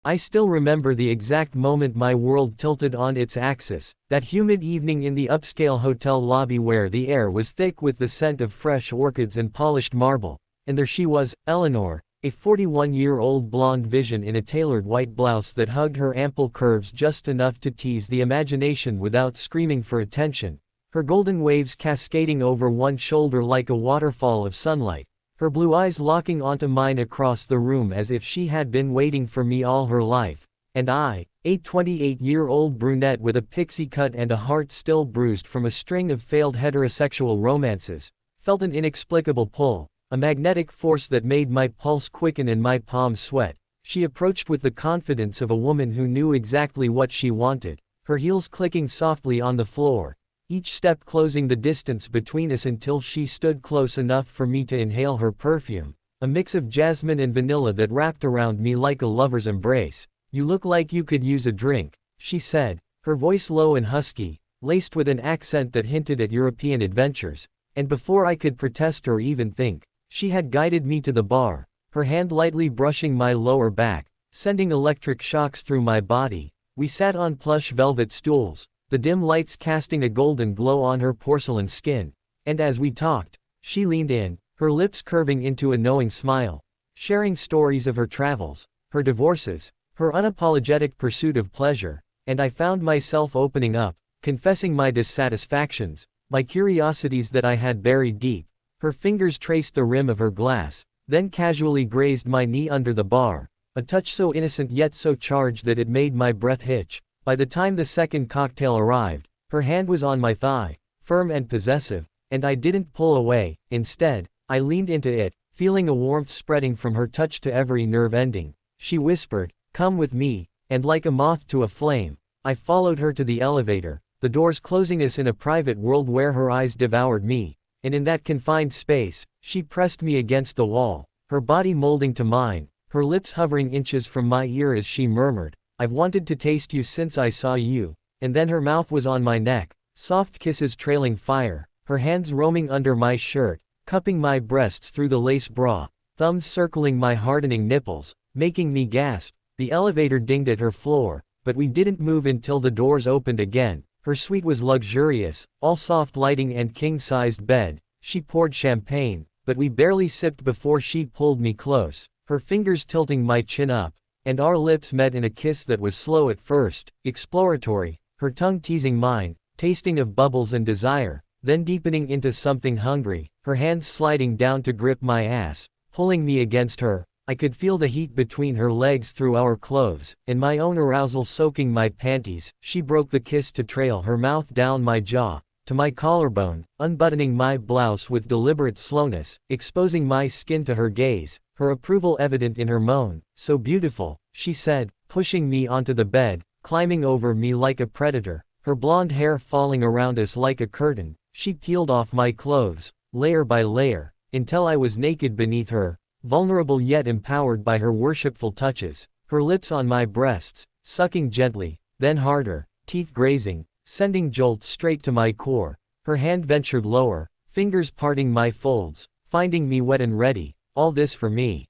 I still remember the exact moment my world tilted on its axis, that humid evening in the upscale hotel lobby where the air was thick with the scent of fresh orchids and polished marble, and there she was, Eleanor, a 41-year-old blonde vision in a tailored white blouse that hugged her ample curves just enough to tease the imagination without screaming for attention, her golden waves cascading over one shoulder like a waterfall of sunlight, her blue eyes locking onto mine across the room as if she had been waiting for me all her life, and I, a 28-year-old brunette with a pixie cut and a heart still bruised from a string of failed heterosexual romances, felt an inexplicable pull, a magnetic force that made my pulse quicken and my palms sweat. She approached with the confidence of a woman who knew exactly what she wanted, her heels clicking softly on the floor, each step closing the distance between us until she stood close enough for me to inhale her perfume, a mix of jasmine and vanilla that wrapped around me like a lover's embrace. "You look like you could use a drink," she said, her voice low and husky, laced with an accent that hinted at European adventures, and before I could protest or even think, she had guided me to the bar, her hand lightly brushing my lower back, sending electric shocks through my body. We sat on plush velvet stools, the dim lights casting a golden glow on her porcelain skin, and as we talked, she leaned in, her lips curving into a knowing smile, sharing stories of her travels, her divorces, her unapologetic pursuit of pleasure, and I found myself opening up, confessing my dissatisfactions, my curiosities that I had buried deep. Her fingers traced the rim of her glass, then casually grazed my knee under the bar, a touch so innocent yet so charged that it made my breath hitch. By the time the second cocktail arrived, her hand was on my thigh, firm and possessive, and I didn't pull away. Instead, I leaned into it, feeling a warmth spreading from her touch to every nerve ending. She whispered, "Come with me," and like a moth to a flame, I followed her to the elevator, the doors closing us in a private world where her eyes devoured me. And in that confined space, she pressed me against the wall, her body molding to mine, her lips hovering inches from my ear as she murmured, "I've wanted to taste you since I saw you," and then her mouth was on my neck, soft kisses trailing fire, her hands roaming under my shirt, cupping my breasts through the lace bra, thumbs circling my hardening nipples, making me gasp. The elevator dinged at her floor, but we didn't move until the doors opened again. Her suite was luxurious, all soft lighting and king-sized bed. She poured champagne, but we barely sipped before she pulled me close, her fingers tilting my chin up, and our lips met in a kiss that was slow at first, exploratory, her tongue teasing mine, tasting of bubbles and desire, then deepening into something hungry, her hands sliding down to grip my ass, pulling me against her. I could feel the heat between her legs through our clothes, and my own arousal soaking my panties. She broke the kiss to trail her mouth down my jaw, to my collarbone, unbuttoning my blouse with deliberate slowness, exposing my skin to her gaze, her approval evident in her moan. "So beautiful," she said, pushing me onto the bed, climbing over me like a predator, her blonde hair falling around us like a curtain. She peeled off my clothes, layer by layer, until I was naked beneath her, vulnerable yet empowered by her worshipful touches, her lips on my breasts, sucking gently, then harder, teeth grazing, sending jolts straight to my core. Her hand ventured lower, fingers parting my folds, finding me wet and ready. "All this for me,"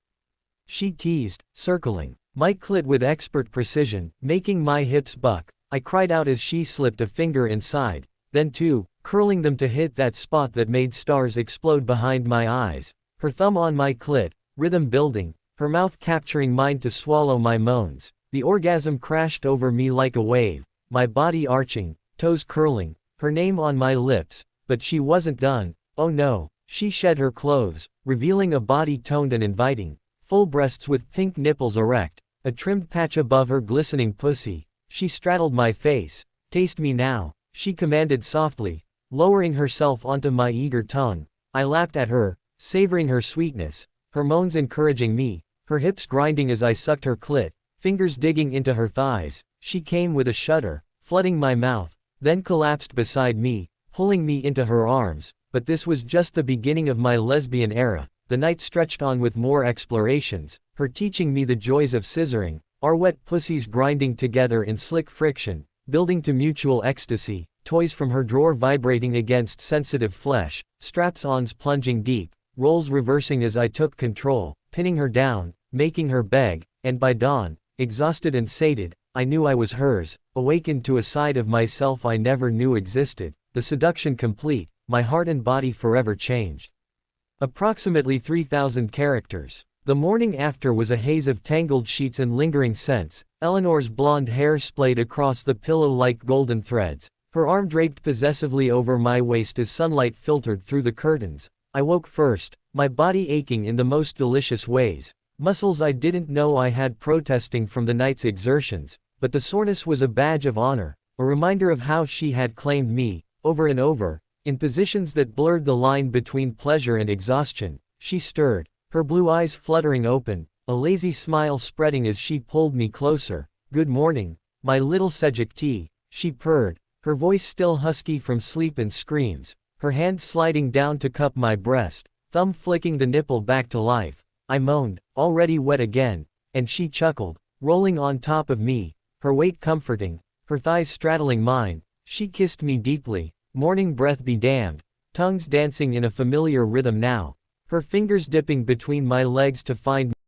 she teased, circling my clit with expert precision, making my hips buck. I cried out as she slipped a finger inside, then two, curling them to hit that spot that made stars explode behind my eyes, her thumb on my clit, rhythm building, her mouth capturing mine to swallow my moans. The orgasm crashed over me like a wave, my body arching, toes curling, her name on my lips, but she wasn't done. Oh no, she shed her clothes, revealing a body toned and inviting, full breasts with pink nipples erect, a trimmed patch above her glistening pussy. She straddled my face. "Taste me now," she commanded softly, lowering herself onto my eager tongue. I lapped at her, savoring her sweetness, her moans encouraging me, her hips grinding as I sucked her clit, fingers digging into her thighs. She came with a shudder, flooding my mouth, then collapsed beside me, pulling me into her arms. But this was just the beginning of my lesbian era. The night stretched on with more explorations, her teaching me the joys of scissoring, our wet pussies grinding together in slick friction, building to mutual ecstasy, toys from her drawer vibrating against sensitive flesh, straps-ons plunging deep, roles reversing as I took control, pinning her down, making her beg, and by dawn, exhausted and sated, I knew I was hers, awakened to a side of myself I never knew existed, the seduction complete, my heart and body forever changed. Approximately 3,000 characters. The morning after was a haze of tangled sheets and lingering scents. Eleanor's blonde hair splayed across the pillow like golden threads, her arm draped possessively over my waist as sunlight filtered through the curtains. I woke first, my body aching in the most delicious ways, muscles I didn't know I had protesting from the night's exertions, but the soreness was a badge of honor, a reminder of how she had claimed me, over and over, in positions that blurred the line between pleasure and exhaustion. She stirred, her blue eyes fluttering open, a lazy smile spreading as she pulled me closer. "Good morning, my little Seduced," she purred, her voice still husky from sleep and screams, her hand sliding down to cup my breast, thumb flicking the nipple back to life. I moaned, already wet again, and she chuckled, rolling on top of me, her weight comforting, her thighs straddling mine. She kissed me deeply, morning breath be damned, tongues dancing in a familiar rhythm now, her fingers dipping between my legs to find